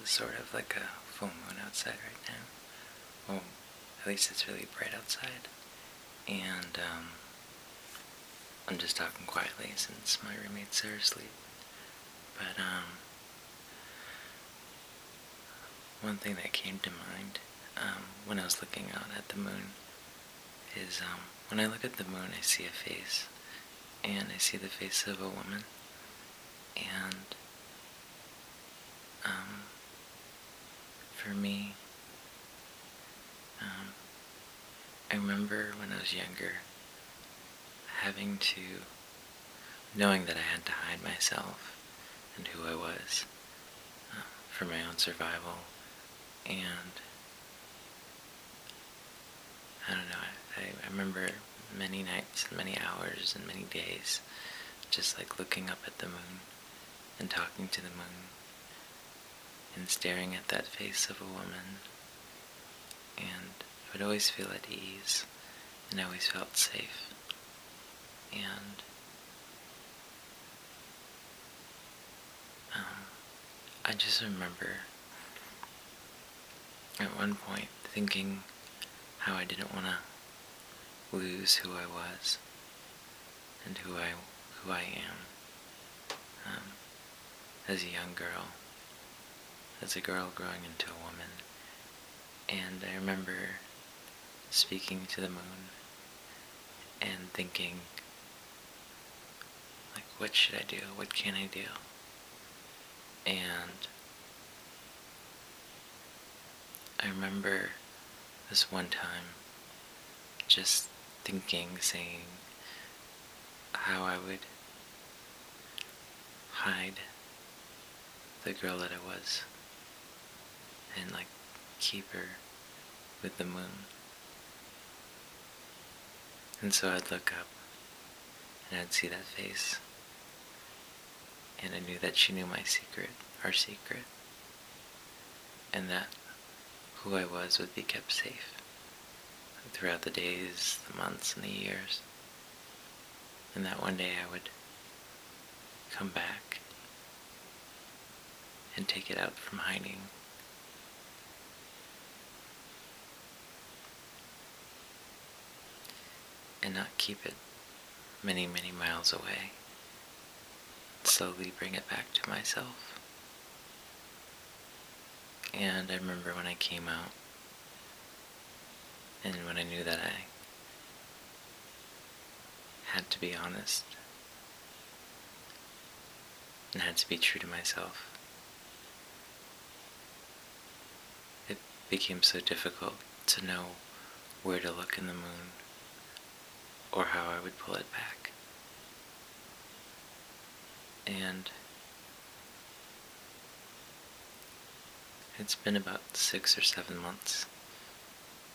sort of like a full moon outside right now. Well, at least it's really bright outside. And I'm just talking quietly since my roommates are asleep. But one thing that came to mind when I was looking out at the moon is when I look at the moon, I see a face. And I see the face of a woman. And for me, I remember when I was younger knowing that I had to hide myself and who I was for my own survival. And I don't know, I remember many nights and many hours and many days just like looking up at the moon and talking to the moon and staring at that face of a woman. And I would always feel at ease, and I always felt safe. And I just remember at one point thinking how I didn't want to lose who I was and who I am as a young girl, as a girl growing into a woman. And I remember speaking to the moon and thinking, like, what should I do? What can I do? And I remember this one time just thinking, saying how I would hide the girl that I was and like keep her with the moon. And so I'd look up and I'd see that face, and I knew that she knew my secret, our secret, and that who I was would be kept safe throughout the days, the months, and the years. And that one day I would come back and take it out from hiding. And not keep it many, many miles away. Slowly bring it back to myself. And I remember when I came out, and when I knew that I had to be honest and had to be true to myself, it became so difficult to know where to look in the moon or how I would pull it back. And it's been about 6 or 7 months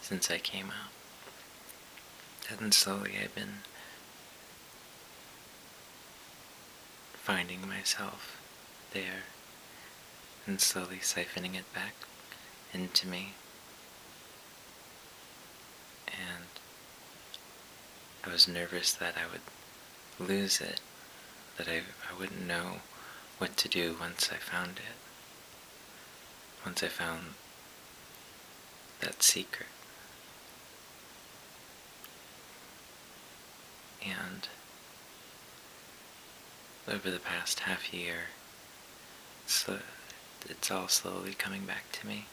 since I came out. And slowly I've been finding myself there and slowly siphoning it back into me. And I was nervous that I would lose it, that I wouldn't know what to do once I found it. Once I found that secret. And over the past half year, it's all slowly coming back to me.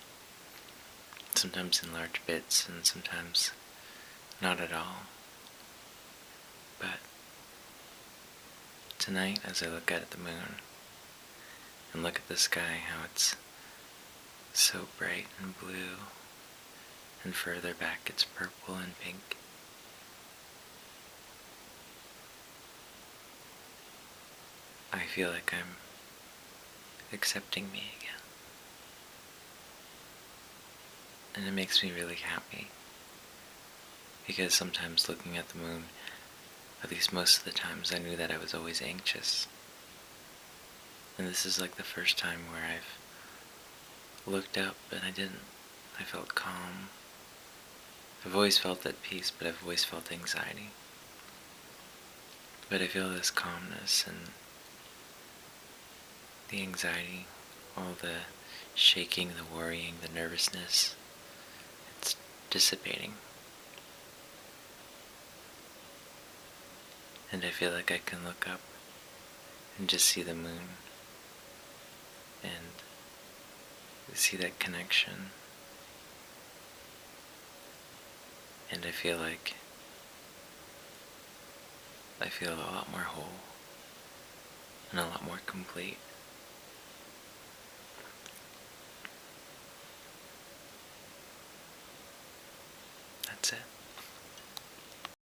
Sometimes in large bits and sometimes not at all. But tonight, as I look at the moon and look at the sky, how it's so bright and blue, and further back it's purple and pink, I feel like I'm accepting me again. And it makes me really happy, because sometimes looking at the moon, at least most of the times, I knew that I was always anxious. And this is like the first time where I've looked up and I didn't. I felt calm. I've always felt at peace, but I've always felt anxiety. But I feel this calmness and the anxiety, all the shaking, the worrying, the nervousness, it's dissipating. And I feel like I can look up and just see the moon and see that connection. And I feel a lot more whole and a lot more complete.